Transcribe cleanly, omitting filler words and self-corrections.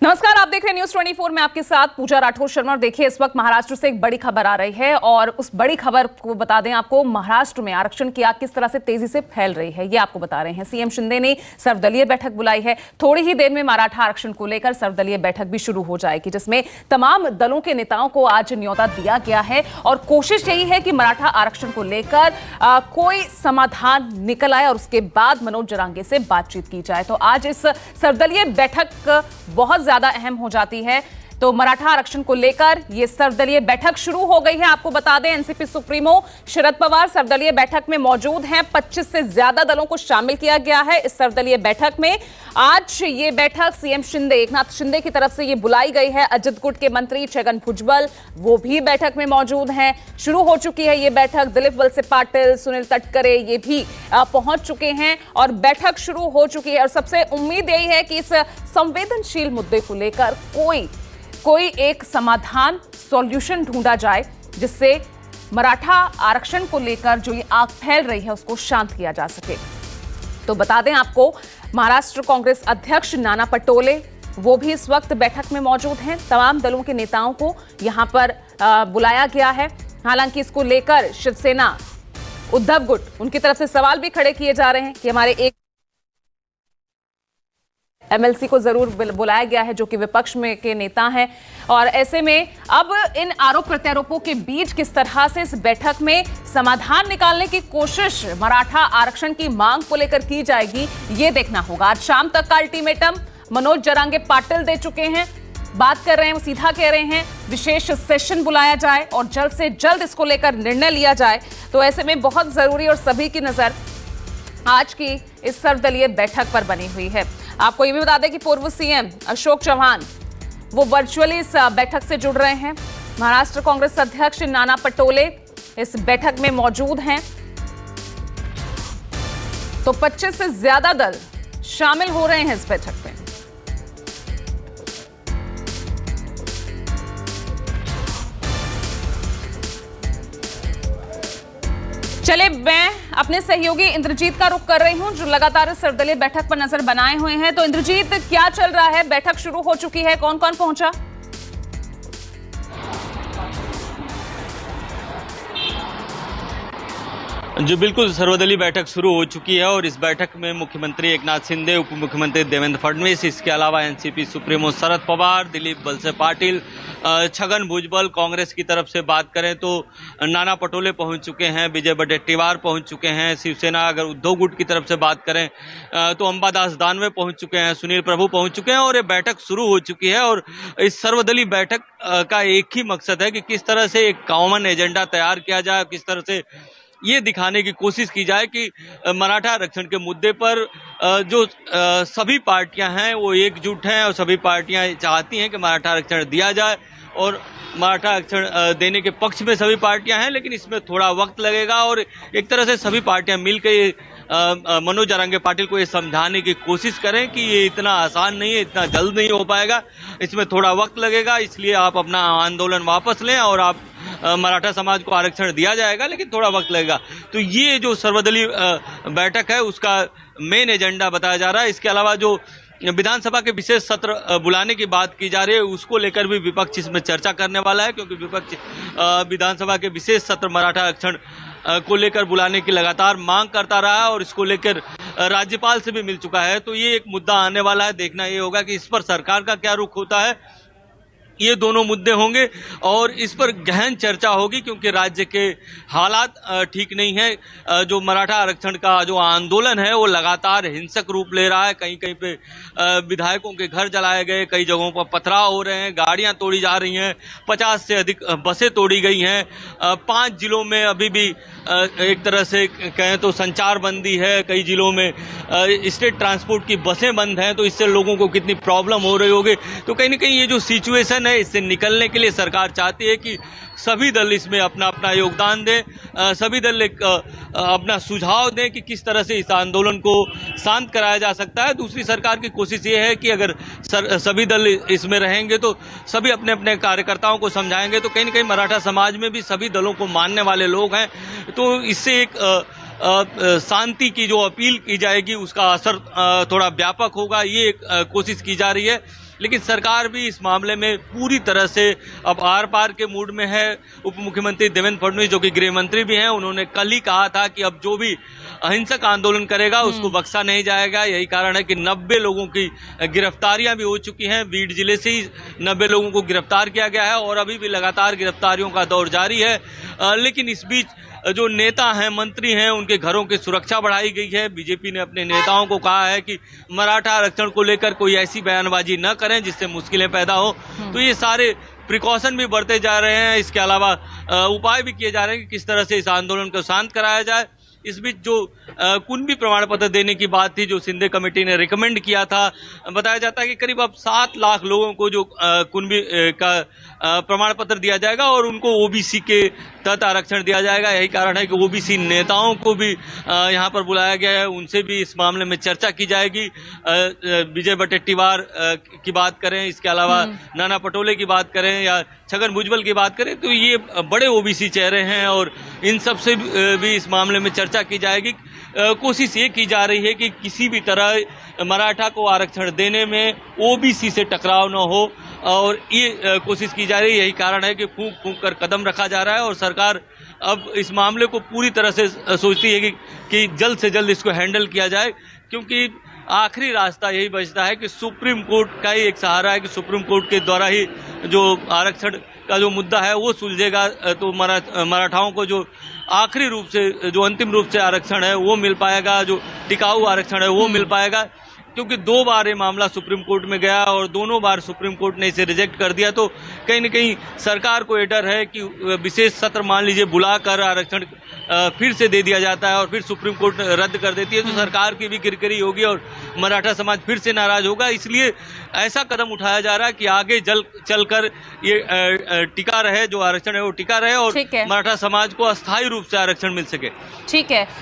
नमस्कार, आप देख रहे हैं न्यूज 24 में आपके साथ पूजा राठौर शर्मा। और देखिए, इस वक्त महाराष्ट्र से एक बड़ी खबर आ रही है और उस बड़ी खबर को बता दें आपको, महाराष्ट्र में आरक्षण की आग किस तरह से तेजी से फैल रही है ये आपको बता रहे हैं। सीएम शिंदे ने सर्वदलीय बैठक बुलाई है। थोड़ी ही देर में मराठा आरक्षण को लेकर सर्वदलीय बैठक भी शुरू हो जाएगी, जिसमें तमाम दलों के नेताओं को आज न्योता दिया गया है और कोशिश यही है कि मराठा आरक्षण को लेकर कोई समाधान निकल आए और उसके बाद मनोज जरांगे से बातचीत की जाए। तो आज इस सर्वदलीय बैठक बहुत ज्यादा अहम हो जाती है। तो मराठा आरक्षण को लेकर यह सर्वदलीय बैठक शुरू हो गई है। आपको बता दें, एनसीपी सुप्रीमो शरद पवार सर्वदलीय बैठक में मौजूद हैं। 25 से ज्यादा दलों को शामिल किया गया है इस सर्वदलीय बैठक में। आज ये बैठक सीएम शिंदे, एकनाथ शिंदे की तरफ से ये बुलाई गई है। अजित गुट के मंत्री छगन भुजबल वो भी बैठक में मौजूद हैं। शुरू हो चुकी है ये बैठक। दिलीप वलसे पाटिल, सुनील तटकरे ये भी पहुंच चुके हैं और बैठक शुरू हो चुकी है। और सबसे उम्मीद यही है कि इस संवेदनशील मुद्दे को लेकर कोई एक समाधान, सॉल्यूशन ढूंढा जाए, जिससे मराठा आरक्षण को लेकर जो ये आग फैल रही है उसको शांत किया जा सके। तो बता दें आपको, महाराष्ट्र कांग्रेस अध्यक्ष नाना पटोले वो भी इस वक्त बैठक में मौजूद हैं। तमाम दलों के नेताओं को यहां पर बुलाया गया है। हालांकि इसको लेकर शिवसेना, उद्धव गुट, उनकी तरफ से सवाल भी खड़े किए जा रहे हैं कि हमारे एक एमएलसी को जरूर बुलाया गया है जो कि विपक्ष में के नेता हैं। और ऐसे में अब इन आरोप प्रत्यारोपों के बीच किस तरह से इस बैठक में समाधान निकालने की कोशिश मराठा आरक्षण की मांग को लेकर की जाएगी, ये देखना होगा। आज शाम तक का अल्टीमेटम मनोज जरांगे पाटिल दे चुके हैं। बात कर रहे हैं, वो सीधा कह रहे हैं विशेष सेशन बुलाया जाए और जल्द से जल्द इसको लेकर निर्णय लिया जाए। तो ऐसे में बहुत जरूरी और सभी की नजर आज की इस सर्वदलीय बैठक पर बनी हुई है। आपको ये भी बता दें कि पूर्व सीएम अशोक चौहान वो वर्चुअली इस बैठक से जुड़ रहे हैं। महाराष्ट्र कांग्रेस अध्यक्ष नाना पटोले इस बैठक में मौजूद हैं। तो 25 से ज्यादा दल शामिल हो रहे हैं इस बैठक में। चले, मैं अपने सहयोगी इंद्रजीत का रुख कर रही हूं जो लगातार इस सर्वदलीय बैठक पर नजर बनाए हुए हैं। तो इंद्रजीत, क्या चल रहा है? बैठक शुरू हो चुकी है, कौन कौन पहुंचा? जी बिल्कुल, सर्वदलीय बैठक शुरू हो चुकी है और इस बैठक में मुख्यमंत्री एकनाथ शिंदे, उप मुख्यमंत्री देवेंद्र फडणवीस, इसके अलावा एनसीपी सुप्रीमो शरद पवार, दिलीप वलसे पाटिल, छगन भुजबल, कांग्रेस की तरफ से बात करें तो नाना पटोले पहुंच चुके हैं, विजय वडेट्टीवार पहुंच चुके हैं, शिवसेना अगर उद्धव गुट की तरफ से बात करें तो अंबादास दानवे पहुंच चुके हैं, सुनील प्रभु पहुंच चुके हैं और ये बैठक शुरू हो चुकी है। और इस सर्वदलीय बैठक का एक ही मकसद है कि किस तरह से एक कॉमन एजेंडा तैयार किया जाए, किस तरह से ये दिखाने की कोशिश की जाए कि मराठा आरक्षण के मुद्दे पर जो सभी पार्टियां हैं वो एकजुट हैं और सभी पार्टियां चाहती हैं कि मराठा आरक्षण दिया जाए और मराठा आरक्षण देने के पक्ष में सभी पार्टियां हैं। लेकिन इसमें थोड़ा वक्त लगेगा और एक तरह से सभी पार्टियां मिलकर मनोज जरांगे पाटिल को ये समझाने की कोशिश करें कि ये इतना आसान नहीं है, इतना जल्द नहीं हो पाएगा, इसमें थोड़ा वक्त लगेगा, इसलिए आप अपना आंदोलन वापस लें और आप मराठा समाज को आरक्षण दिया जाएगा, लेकिन थोड़ा वक्त लगेगा। तो ये जो सर्वदलीय बैठक है उसका मेन एजेंडा बताया जा रहा है। इसके अलावा जो विधानसभा के विशेष सत्र बुलाने की बात की जा रही है उसको लेकर भी विपक्ष इसमें चर्चा करने वाला है, क्योंकि विपक्ष विधानसभा के विशेष सत्र मराठा आरक्षण को लेकर बुलाने की लगातार मांग करता रहा है और इसको लेकर राज्यपाल से भी मिल चुका है। तो ये एक मुद्दा आने वाला है, देखना ये होगा कि इस पर सरकार का क्या रुख होता है। ये दोनों मुद्दे होंगे और इस पर गहन चर्चा होगी, क्योंकि राज्य के हालात ठीक नहीं है। जो मराठा आरक्षण का जो आंदोलन है वो लगातार हिंसक रूप ले रहा है। कहीं कहीं पे विधायकों के घर जलाए गए, कई जगहों पर पथराव हो रहे हैं, गाड़ियां तोड़ी जा रही हैं, 50 से अधिक बसें तोड़ी गई हैं। 5 जिलों में अभी भी एक तरह से कहें तो संचार बंदी है, कई जिलों में स्टेट ट्रांसपोर्ट की बसें बंद हैं। तो इससे लोगों को कितनी प्रॉब्लम हो रही होगी। तो कहीं ना कहीं ये जो सिचुएशन है इससे निकलने के लिए सरकार चाहती है कि सभी दल इसमें अपना अपना योगदान दें, सभी दल एक अपना सुझाव दें कि किस तरह से इस आंदोलन को शांत कराया जा सकता है। दूसरी सरकार की कोशिश ये है कि अगर सभी दल इसमें रहेंगे तो सभी अपने अपने कार्यकर्ताओं को समझाएंगे, तो कहीं ना कहीं मराठा समाज में भी सभी दलों को मानने वाले लोग हैं, तो इससे एक शांति की जो अपील की जाएगी उसका असर थोड़ा व्यापक होगा, ये कोशिश की जा रही है। लेकिन सरकार भी इस मामले में पूरी तरह से अब आर पार के मूड में है। उप मुख्यमंत्री देवेंद्र फडणवीस जो कि गृह मंत्री भी हैं, उन्होंने कल ही कहा था कि अब जो भी अहिंसक आंदोलन करेगा उसको बख्शा नहीं जाएगा। यही कारण है कि 90 लोगों की गिरफ्तारियां भी हो चुकी हैं। बीड जिले से ही 90 लोगों को गिरफ्तार किया गया है और अभी भी लगातार गिरफ्तारियों का दौर जारी है। लेकिन इस बीच जो नेता हैं, मंत्री हैं, उनके घरों की सुरक्षा बढ़ाई गई है। बीजेपी ने अपने नेताओं को कहा है कि मराठा आरक्षण को लेकर कोई ऐसी बयानबाजी न करें जिससे मुश्किलें पैदा हो। तो ये सारे प्रिकॉशन भी बढ़ते जा रहे हैं। इसके अलावा उपाय भी किए जा रहे हैं कि किस तरह से इस आंदोलन को शांत कराया जाए। इस बीच जो कुनबी प्रमाण पत्र देने की बात थी, जो शिंदे कमेटी ने रिकमेंड किया था, बताया जाता है कि करीब अब 7 लाख लोगों को जो कुनबी का प्रमाण पत्र दिया जाएगा और उनको ओबीसी के तहत आरक्षण दिया जाएगा। यही कारण है कि ओबीसी नेताओं को भी यहाँ पर बुलाया गया है, उनसे भी इस मामले में चर्चा की जाएगी। विजय वडेट्टीवार की बात करें, इसके अलावा नाना पटोले की बात करें या छगन भुजबल की बात करें, तो ये बड़े ओबीसी चेहरे हैं और इन सब से भी इस मामले में चर्चा की जाएगी। कोशिश ये की जा रही है कि किसी भी तरह मराठा को आरक्षण देने में ओबीसी से टकराव न हो और ये कोशिश की जा रही है। यही कारण है कि फूंक फूंक कर कदम रखा जा रहा है और सरकार अब इस मामले को पूरी तरह से सोचती है कि जल्द से जल्द इसको हैंडल किया जाए, क्योंकि आखिरी रास्ता यही बचता है कि सुप्रीम कोर्ट का ही एक सहारा है कि सुप्रीम कोर्ट के द्वारा ही जो आरक्षण का जो मुद्दा है वो सुलझेगा। तो मराठाओं को जो आखिरी रूप से, जो अंतिम रूप से आरक्षण है वो मिल पाएगा, जो टिकाऊ आरक्षण है वो मिल पाएगा। क्योंकि 2 बार ये मामला सुप्रीम कोर्ट में गया और दोनों बार सुप्रीम कोर्ट ने इसे रिजेक्ट कर दिया। तो कहीं न कहीं सरकार को ये डर है कि विशेष सत्र मान लीजिए बुलाकर आरक्षण फिर से दे दिया जाता है और फिर सुप्रीम कोर्ट रद्द कर देती है, तो सरकार की भी किरकिरी होगी और मराठा समाज फिर से नाराज होगा। इसलिए ऐसा कदम उठाया जा रहा है कि आगे चलकर ये टिका रहे, जो आरक्षण है वो टिका रहे और मराठा समाज को अस्थायी रूप से आरक्षण मिल सके। ठीक है।